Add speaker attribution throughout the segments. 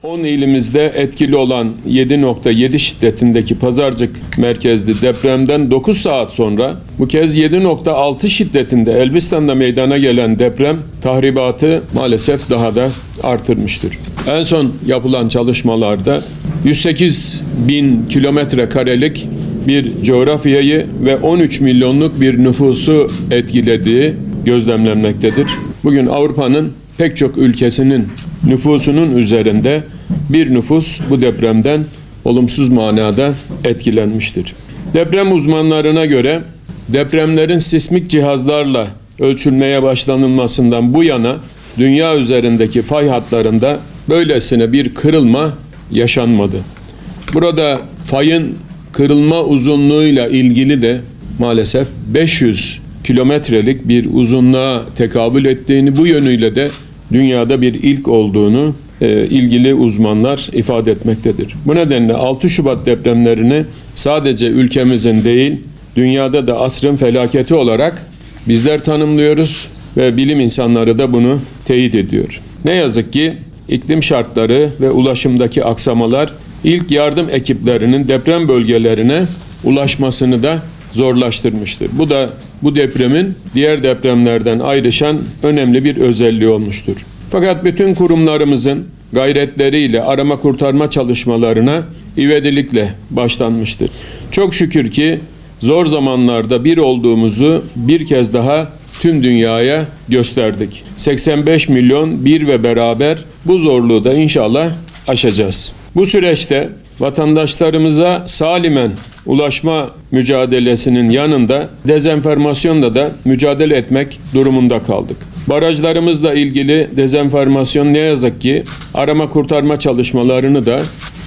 Speaker 1: 10 ilimizde etkili olan 7.7 şiddetindeki Pazarcık merkezli depremden 9 saat sonra bu kez 7.6 şiddetinde Elbistan'da meydana gelen deprem tahribatı maalesef daha da artırmıştır. En son yapılan çalışmalarda 108 bin kilometre karelik bir coğrafyayı ve 13 milyonluk bir nüfusu etkilediği gözlemlenmektedir. Bugün Avrupa'nın pek çok ülkesinin nüfusunun üzerinde bir nüfus bu depremden olumsuz manada etkilenmiştir. Deprem uzmanlarına göre depremlerin sismik cihazlarla ölçülmeye başlanılmasından bu yana dünya üzerindeki fay hatlarında böylesine bir kırılma yaşanmadı. Burada fayın kırılma uzunluğuyla ilgili de maalesef 500 kilometrelik bir uzunluğa tekabül ettiğini, bu yönüyle de dünyada bir ilk olduğunu ilgili uzmanlar ifade etmektedir. Bu nedenle 6 Şubat depremlerini sadece ülkemizin değil, dünyada da asrın felaketi olarak bizler tanımlıyoruz ve bilim insanları da bunu teyit ediyor. Ne yazık ki iklim şartları ve ulaşımdaki aksamalar ilk yardım ekiplerinin deprem bölgelerine ulaşmasını da zorlaştırmıştır. Bu da bu depremin diğer depremlerden ayrışan önemli bir özelliği olmuştur. Fakat bütün kurumlarımızın gayretleriyle arama kurtarma çalışmalarına ivedilikle başlanmıştır. Çok şükür ki zor zamanlarda bir olduğumuzu bir kez daha tüm dünyaya gösterdik. 85 milyon bir ve beraber bu zorluğu da inşallah aşacağız. Bu süreçte vatandaşlarımıza salimen ulaşma mücadelesinin yanında dezenformasyonla da mücadele etmek durumunda kaldık. Barajlarımızla ilgili dezenformasyon ne yazık ki arama kurtarma çalışmalarını da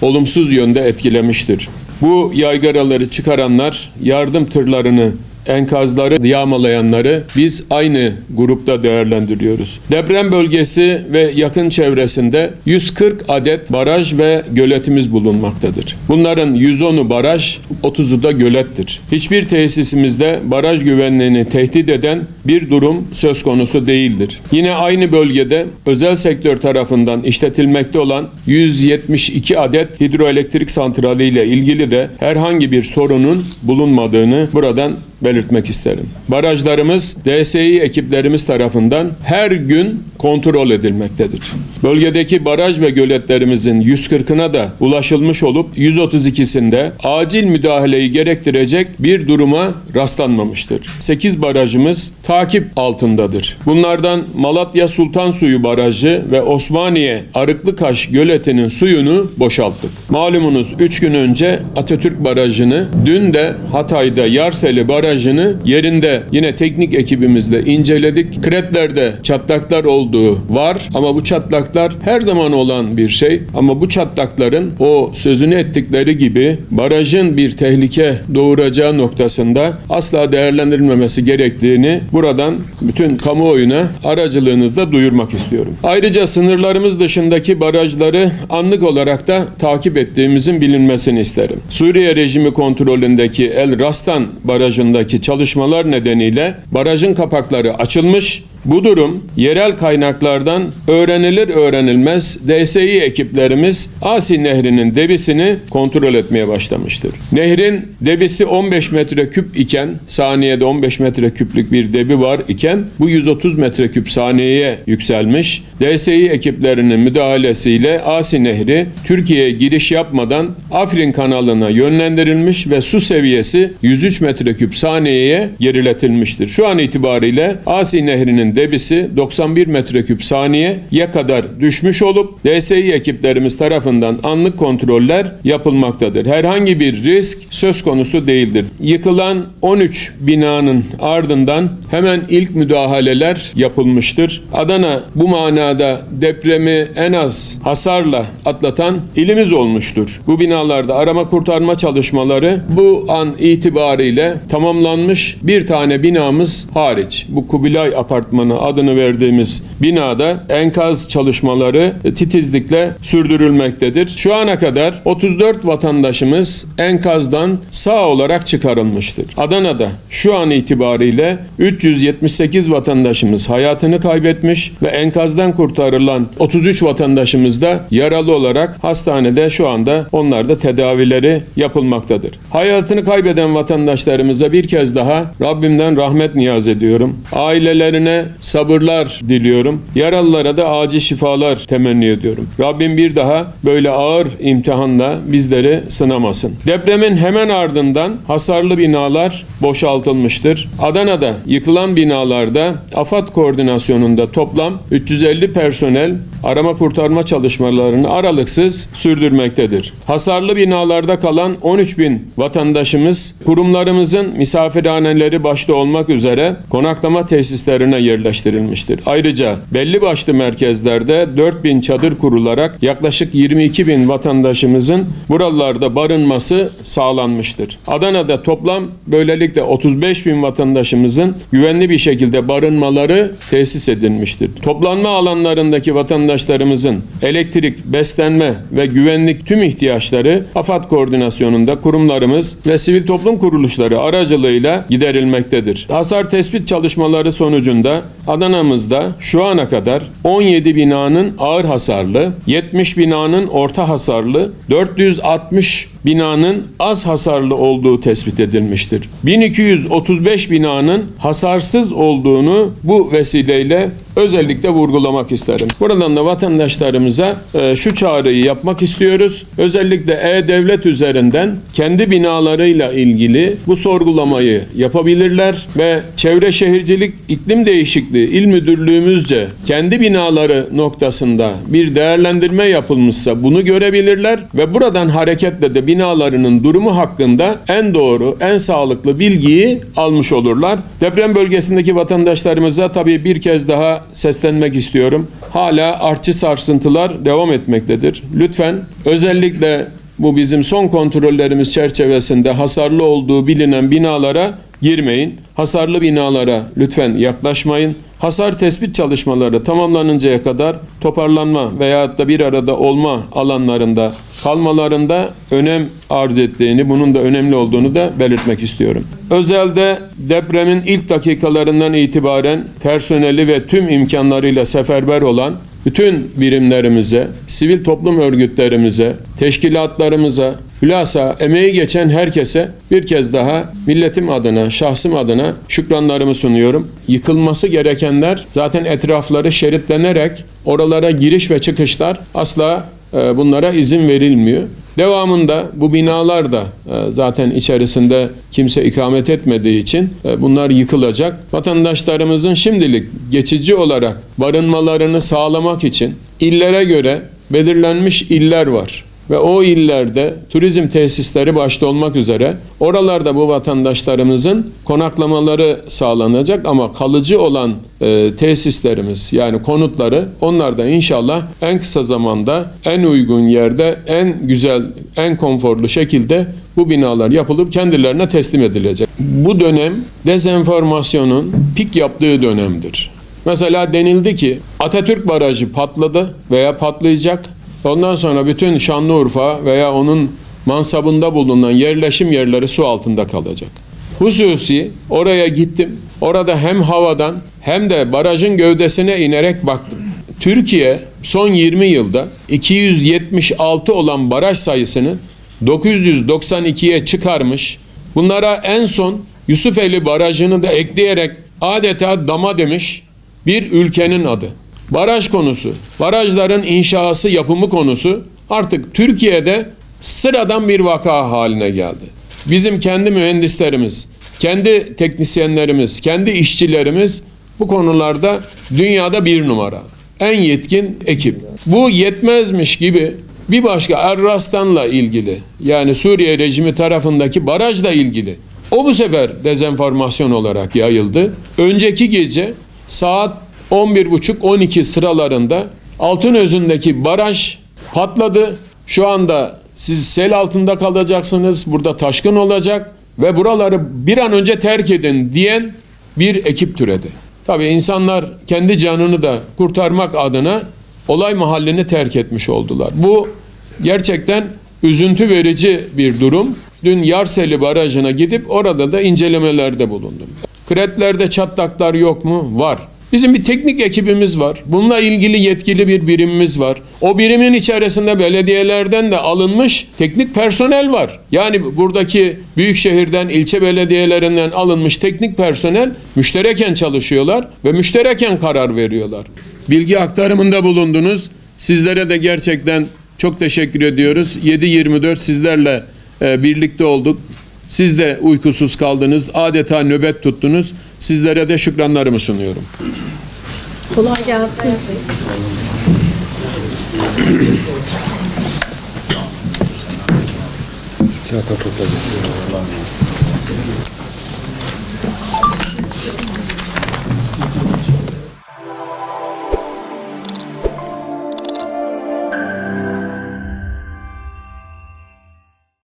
Speaker 1: olumsuz yönde etkilemiştir. Bu yaygaraları çıkaranlar, yardım tırlarını, enkazları yağmalayanları biz aynı grupta değerlendiriyoruz. Deprem bölgesi ve yakın çevresinde 140 adet baraj ve göletimiz bulunmaktadır. Bunların 110'u baraj, 30'u da gölettir. Hiçbir tesisimizde baraj güvenliğini tehdit eden bir durum söz konusu değildir. Yine aynı bölgede özel sektör tarafından işletilmekte olan 172 adet hidroelektrik santrali ile ilgili de herhangi bir sorunun bulunmadığını buradan belirtmek isterim. Barajlarımız DSİ ekiplerimiz tarafından her gün kontrol edilmektedir. Bölgedeki baraj ve göletlerimizin 140'ına da ulaşılmış olup 132'sinde acil müdahaleyi gerektirecek bir duruma rastlanmamıştır. 8 barajımız takip altındadır. Bunlardan Malatya Sultansuyu Barajı ve Osmaniye Arıklıkaş Göleti'nin suyunu boşalttık. Malumunuz 3 gün önce Atatürk Barajı'nı, dün de Hatay'da Yarseli Barajı'nı yerinde yine teknik ekibimizle inceledik. Kretlerde çatlaklar olduğu var ama bu çatlaklar her zaman olan bir şey. Ama bu çatlakların o sözünü ettikleri gibi barajın bir tehlike doğuracağı noktasında asla değerlendirilmemesi gerektiğini buradan bütün kamuoyuna aracılığınızla duyurmak istiyorum. Ayrıca sınırlarımız dışındaki barajları anlık olarak da takip ettiğimizin bilinmesini isterim. Suriye rejimi kontrolündeki El Rastan Barajı'ndaki çalışmalar nedeniyle barajın kapakları açılmış. Bu durum yerel kaynaklardan öğrenilir öğrenilmez DSİ ekiplerimiz Asi Nehri'nin debisini kontrol etmeye başlamıştır. Nehrin debisi 15 metreküp iken, saniyede 15 metreküplük bir debi var iken bu 130 metreküp saniyeye yükselmiş. DSİ ekiplerinin müdahalesiyle Asi Nehri Türkiye'ye giriş yapmadan Afrin kanalına yönlendirilmiş ve su seviyesi 103 metreküp saniyeye geriletilmiştir. Şu an itibariyle Asi Nehri'nin debisi 91 metreküp saniyeye kadar düşmüş olup DSİ ekiplerimiz tarafından anlık kontroller yapılmaktadır. Herhangi bir risk söz konusu değildir. Yıkılan 13 binanın ardından hemen ilk müdahaleler yapılmıştır. Adana bu manada depremi en az hasarla atlatan ilimiz olmuştur. Bu binalarda arama kurtarma çalışmaları bu an itibariyle tamamlanmış, bir tane binamız hariç. Bu Kubilay Apartmanı Apartmanı adını verdiğimiz binada enkaz çalışmaları titizlikle sürdürülmektedir. Şu ana kadar 34 vatandaşımız enkazdan sağ olarak çıkarılmıştır. Adana'da şu an itibariyle 378 vatandaşımız hayatını kaybetmiş ve enkazdan kurtarılan 33 vatandaşımız da yaralı olarak hastanede şu anda onlar da tedavileri yapılmaktadır. Hayatını kaybeden vatandaşlarımıza bir kez daha Rabbimden rahmet niyaz ediyorum. Ailelerine sabırlar diliyorum. Yaralılara da acil şifalar temenni ediyorum. Rabbim bir daha böyle ağır imtihanla bizleri sınamasın. Depremin hemen ardından hasarlı binalar boşaltılmıştır. Adana'da yıkılan binalarda AFAD koordinasyonunda toplam 350 personel arama kurtarma çalışmalarını aralıksız sürdürmektedir. Hasarlı binalarda kalan 13.000 vatandaşımız kurumlarımızın misafirhaneleri başta olmak üzere konaklama tesislerine yerleştirilmiştir. Ayrıca belli başlı merkezlerde 4.000 çadır kurularak yaklaşık 22.000 vatandaşımızın buralarda barınması sağlanmıştır. Adana'da toplam böylelikle 35.000 vatandaşımızın güvenli bir şekilde barınmaları tesis edilmiştir. Toplanma alanlarındaki vatandaşlarımızın elektrik, beslenme ve güvenlik tüm ihtiyaçları AFAD koordinasyonunda kurumlarımız ve sivil toplum kuruluşları aracılığıyla giderilmektedir. Hasar tespit çalışmaları sonucunda Adana'mızda şu ana kadar 17 binanın ağır hasarlı, 70 binanın orta hasarlı, 460 binanın az hasarlı olduğu tespit edilmiştir. 1235 binanın hasarsız olduğunu bu vesileyle özellikle vurgulamak isterim. Buradan da vatandaşlarımıza şu çağrıyı yapmak istiyoruz. Özellikle E-Devlet üzerinden kendi binalarıyla ilgili bu sorgulamayı yapabilirler ve Çevre Şehircilik İklim Değişikliği İl Müdürlüğümüzce kendi binaları noktasında bir değerlendirme yapılmışsa bunu görebilirler ve buradan hareketle de binalarının durumu hakkında en doğru, en sağlıklı bilgiyi almış olurlar. Deprem bölgesindeki vatandaşlarımıza tabii bir kez daha seslenmek istiyorum. Hala artçı sarsıntılar devam etmektedir. Lütfen özellikle bu bizim son kontrollerimiz çerçevesinde hasarlı olduğu bilinen binalara girmeyin. Hasarlı binalara lütfen yaklaşmayın. Hasar tespit çalışmaları tamamlanıncaya kadar toparlanma veyahut da bir arada olma alanlarında kalmalarında önem arz ettiğini, bunun da önemli olduğunu da belirtmek istiyorum. Özelde depremin ilk dakikalarından itibaren personeli ve tüm imkanlarıyla seferber olan bütün birimlerimize, sivil toplum örgütlerimize, teşkilatlarımıza, hülasa emeği geçen herkese bir kez daha milletim adına, şahsım adına şükranlarımı sunuyorum. Yıkılması gerekenler zaten etrafları şeritlenerek oralara giriş ve çıkışlar asla bunlara izin verilmiyor. Devamında bu binalar da zaten içerisinde kimse ikamet etmediği için bunlar yıkılacak. Vatandaşlarımızın şimdilik geçici olarak barınmalarını sağlamak için illere göre belirlenmiş iller var. Ve o illerde turizm tesisleri başta olmak üzere oralarda bu vatandaşlarımızın konaklamaları sağlanacak ama kalıcı olan tesislerimiz yani konutları onlar da inşallah en kısa zamanda en uygun yerde en güzel, en konforlu şekilde bu binalar yapılıp kendilerine teslim edilecek. Bu dönem dezenformasyonun pik yaptığı dönemdir. Mesela denildi ki Atatürk Barajı patladı veya patlayacak. Ondan sonra bütün Şanlıurfa veya onun mansabında bulunan yerleşim yerleri su altında kalacak. Hususi oraya gittim. Orada hem havadan hem de barajın gövdesine inerek baktım. Türkiye son 20 yılda 276 olan baraj sayısını 992'ye çıkarmış. Bunlara en son Yusufeli Barajı'nı da ekleyerek adeta dama demiş bir ülkenin adı. Baraj konusu, barajların inşası, yapımı konusu artık Türkiye'de sıradan bir vaka haline geldi. Bizim kendi mühendislerimiz, kendi teknisyenlerimiz, kendi işçilerimiz bu konularda dünyada bir numara. En yetkin ekip. Bu yetmezmiş gibi bir başka Errastan'la ilgili yani Suriye rejimi tarafındaki barajla ilgili o bu sefer dezenformasyon olarak yayıldı. Önceki gece saat 11.30-12 sıralarında Altınözü'ndeki baraj patladı. Şu anda siz sel altında kalacaksınız, burada taşkın olacak ve buraları bir an önce terk edin diyen bir ekip türedi. Tabii insanlar kendi canını da kurtarmak adına olay mahallini terk etmiş oldular. Bu gerçekten üzüntü verici bir durum. Dün Yarseli Barajı'na gidip orada da incelemelerde bulundum. Kretlerde çatlaklar yok mu? Var. Bizim bir teknik ekibimiz var. Bununla ilgili yetkili bir birimimiz var. O birimin içerisinde belediyelerden de alınmış teknik personel var. Yani buradaki büyük şehirden, ilçe belediyelerinden alınmış teknik personel müştereken çalışıyorlar ve müştereken karar veriyorlar. Bilgi aktarımında bulundunuz. Sizlere de gerçekten çok teşekkür ediyoruz. 7/24 sizlerle birlikte olduk. Siz de uykusuz kaldınız. Adeta nöbet tuttunuz. Sizlere de şükranlarımı sunuyorum.
Speaker 2: Kolay gelsin.